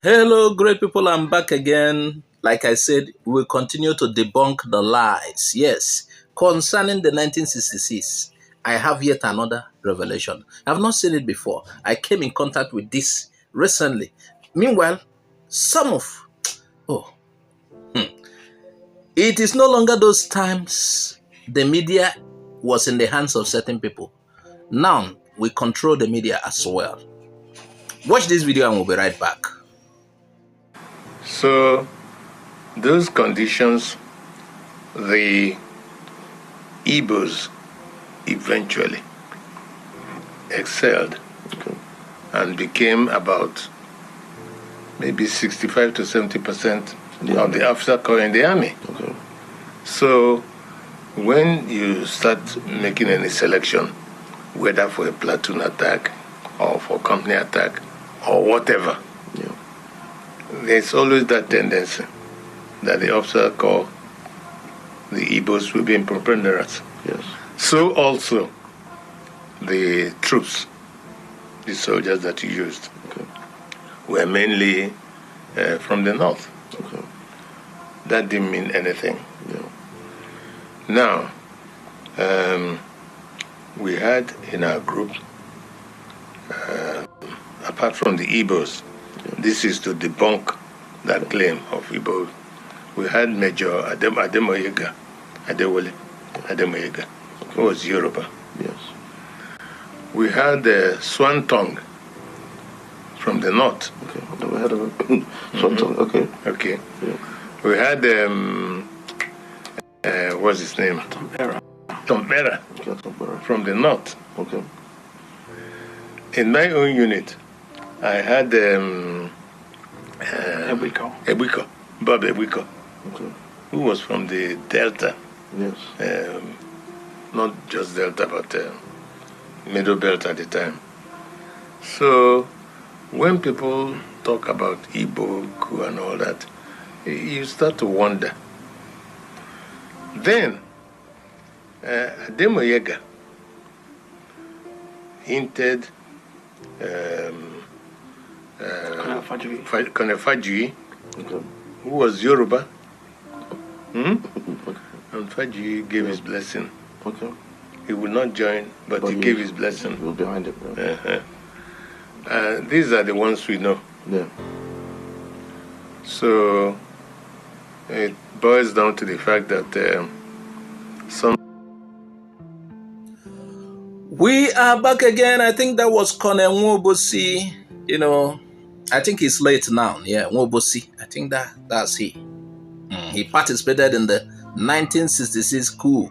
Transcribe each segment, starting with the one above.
Hello, great people. I'm back again. Like I said, we'll continue to debunk the lies. Yes, concerning the 1966, I have yet another revelation. I've not seen it before. I came in contact with this recently. Meanwhile, some of, oh, it is no longer those times the media was in the hands of certain people. Now, we control the media as well. Watch this video and we'll be right back. So, those conditions, the Igbos eventually excelled and became about maybe 65 to 70% of the officer corps in the army. Okay. So, when you start making any selection, whether for a platoon attack or for company attack or whatever, there's always that tendency that the officer corps, the Igbos, will be in preponderance. Yes. So also the troops, the soldiers that you used, were mainly from the north. Okay. That didn't mean anything. Yeah. Now, we had in our group, apart from the Igbos, this is to debunk that claim of Igbo. We had Major Adewale, who was Yoruba. Yes. We had Swan Tongue from the north. Okay. I've never heard of it. Something. Okay. Okay. Yeah. We had what's his name? Tombera from the north. Okay. In my own unit, I had Bob Ebiko, Okay. who was from the Delta. Yes. Not just Delta, but Middle Belt at the time. So when people talk about Igbo, Coup, and all that, you start to wonder. Then, Ademoyega hinted Colonel Fajui, Okay. who was Yoruba, and Fajui gave his blessing. Okay. He would not join, but he gave his blessing. He was behind it. Yeah. These are the ones we know. Yeah. So it boils down to the fact that We are back again. I think that was Colonel Nwobosi. I think he's late now. Yeah, Nwobosi. I think that's he. He participated in the 1966 coup.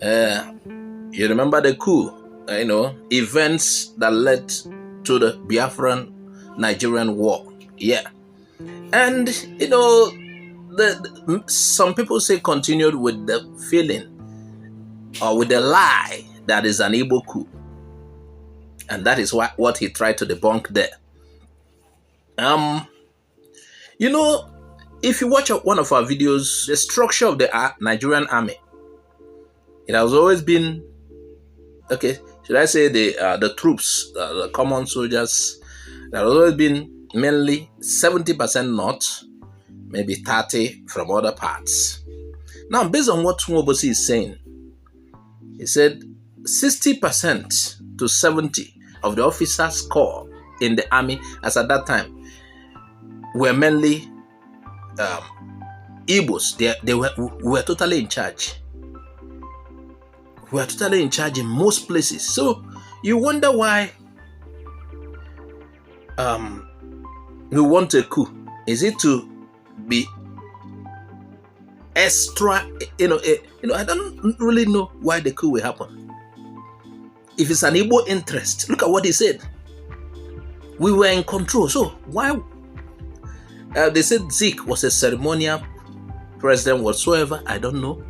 You remember the coup? Events that led to the Biafran Nigerian war. Yeah. And, some people say continued with the feeling or with the lie that is an Igbo coup. And that is what he tried to debunk there. If you watch one of our videos, the structure of the Nigerian army, it has always been, should I say the troops, the common soldiers, there has always been mainly 70% north, maybe 30 from other parts. Now, based on what Nwobosi is saying, he said 60% to 70% of the officers' corps in the army, as at that time, were mainly Igbos. They were totally in charge. We are totally in charge in most places. So you wonder why we want a coup. Is it to be extra? I don't really know why the coup will happen. If it's an Igbo interest, look at what he said. We were in control. So why? They said Zeke was a ceremonial president whatsoever. I don't know.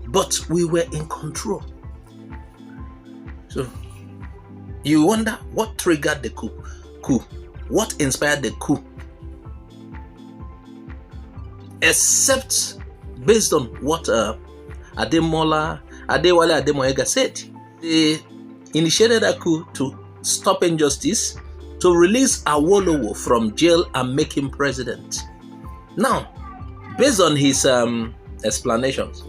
But we were in control. So you wonder what triggered the coup. What inspired the coup? Except based on what Adewale Ademoyega said. They initiated a coup to stop injustice to release Awolowo from jail and make him president. Now, based on his explanations,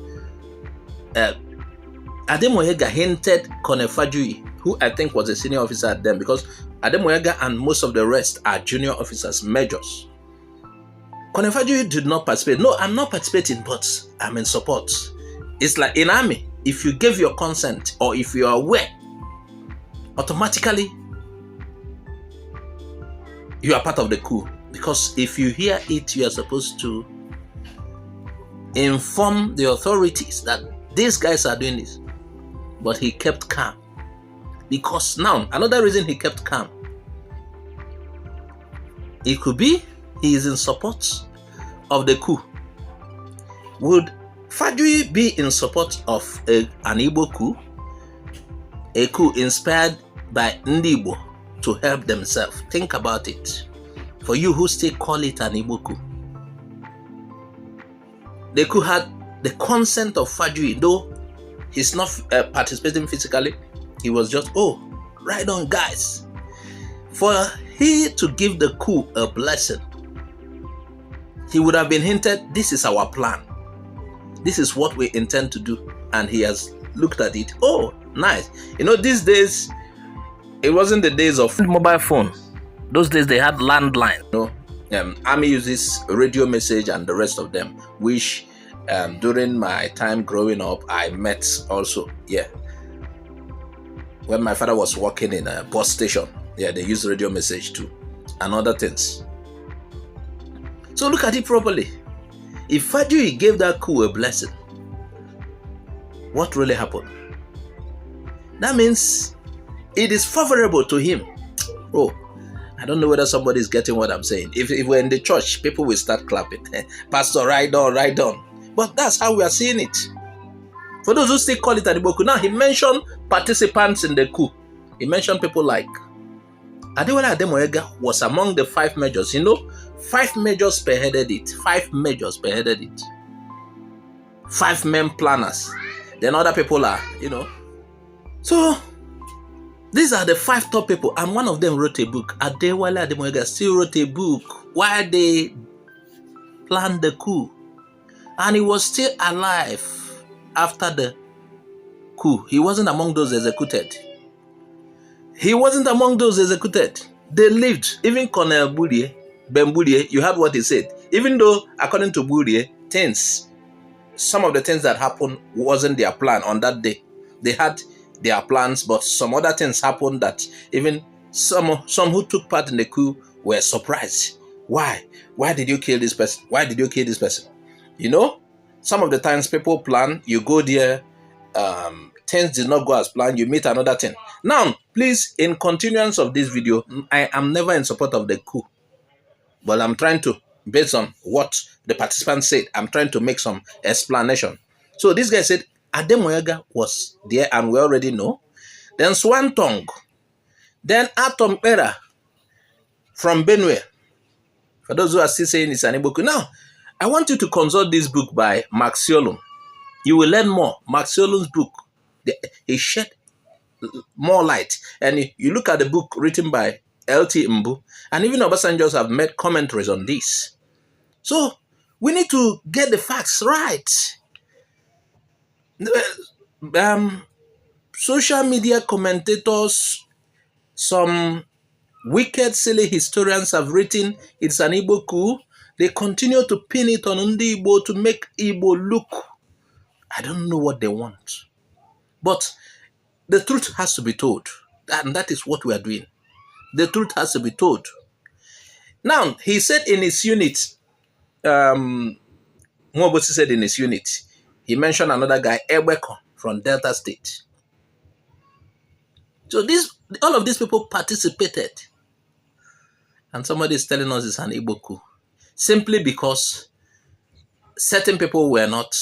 Ademoyega hinted Colonel Fajui, who I think was a senior officer at them, because Ademoyega and most of the rest are junior officers, majors. Colonel Fajui did not participate. No, I'm not participating, but I'm in support. It's like in army, if you give your consent or if you are aware, automatically you are part of the coup. Because if you hear it, you are supposed to inform the authorities that these guys are doing this. But he kept calm. Because now, another reason he kept calm, it could be he is in support of the coup. Would Fajui be in support of an Igbo coup? A coup inspired by Ndibo to help themselves. Think about it. For you who still call it an Igbo coup. The coup had the consent of Fajui, though he's not participating physically. He was just, oh, right on, guys. For he to give the coup a blessing, he would have been hinted, this is our plan. This is what we intend to do. And he has looked at it. Oh, nice. You know, these days, it wasn't the days of mobile phone. Those days they had landline. You know, Army uses radio message and the rest of them, which during my time growing up, I met also. Yeah. When my father was working in a bus station, yeah, they use radio message too, and other things. So look at it properly. If Fajui gave that coup a blessing, what really happened? That means it is favorable to him. Oh, I don't know whether somebody is getting what I'm saying. If we're in the church, people will start clapping. Pastor, right on, right on. But that's how we are seeing it. For those who still call it an Igbo coup, now he mentioned participants in the coup. He mentioned people like Adewale Ademoyega was among the 5 majors. You know, 5 majors spearheaded it. 5 majors spearheaded it. 5 main planners. Then other people are, you know. So, these are the 5 top people. And one of them wrote a book. Adewale Ademoyega still wrote a book while they planned the coup. And he was still alive after the coup. He wasn't among those executed. He wasn't among those executed. They lived. Even Colonel Ben Bulie, you heard what he said. Even though, according to Bulie, some of the things that happened wasn't their plan on that day. They had their plans, but some other things happened that even some who took part in the coup were surprised. Why? Why did you kill this person? Why did you kill this person? You know, some of the times people plan, you go there, things did not go as planned, you meet another thing. Now, please, in continuance of this video, I am never in support of the coup. But I'm trying to, based on what the participants said, I'm trying to make some explanation. So this guy said, Ademoyega was there, and we already know. Then Swantong. Then Atom Era from Benue. For those who are still saying it's an Igbo coup. Now, I want you to consult this book by Maxiolum. You will learn more. Maxiolum's book. He shed more light. And you look at the book written by L.T. Mbu, and even Obasanjos have made commentaries on this. So, we need to get the facts right. Social media commentators, some wicked, silly historians have written it's an Igbo coup. They continue to pin it on Ndi Igbo to make Igbo look. I don't know what they want. But the truth has to be told. And that is what we are doing. The truth has to be told. Now, he said in his unit, Mwabosi said in his unit, he mentioned another guy, Ebeko, from Delta State. So all of these people participated. And somebody is telling us it's an Igbo coup. Simply because certain people were not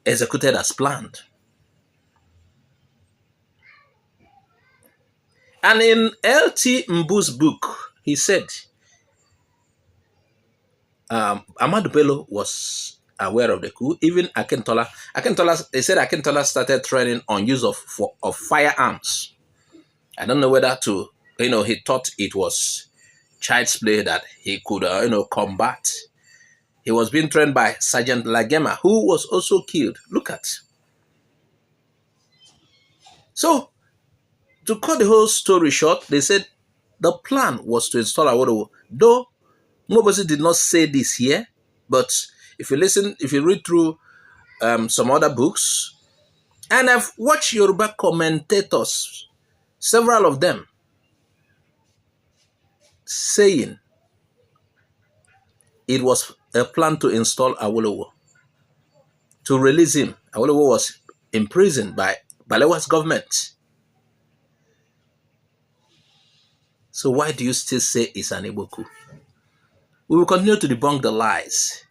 executed as planned. And in L.T. Mbu's book, he said, Ahmadu Bello was aware of the coup. Even Akintola, they said Akintola started training on use of firearms. I don't know whether to he thought it was child's play that he could, combat. He was being trained by Sergeant Lagema, who was also killed. Look at. So, to cut the whole story short, they said the plan was to install Awolowo. Though Mobasi did not say this here, but if you read through some other books, and I've watched Yoruba commentators, several of them, saying it was a plan to install Awolowo, to release him. Awolowo was imprisoned by Balewa's government. So why do you still say it's an Igbo coup? We will continue to debunk the lies.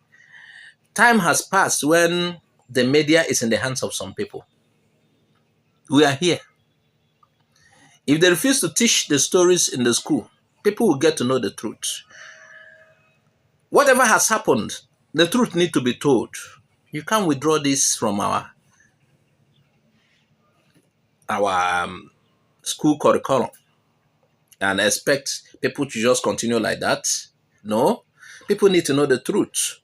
Time has passed when the media is in the hands of some people. We are here. If they refuse to teach the stories in the school, people will get to know the truth. Whatever has happened, the truth needs to be told. You can't withdraw this from our school curriculum and expect people to just continue like that. No, people need to know the truth.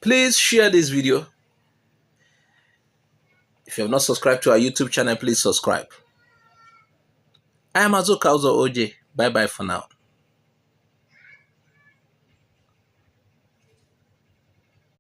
Please share this video. If you have not subscribed to our YouTube channel, please subscribe. I am Azuka Uzo OJ. Bye-bye for now.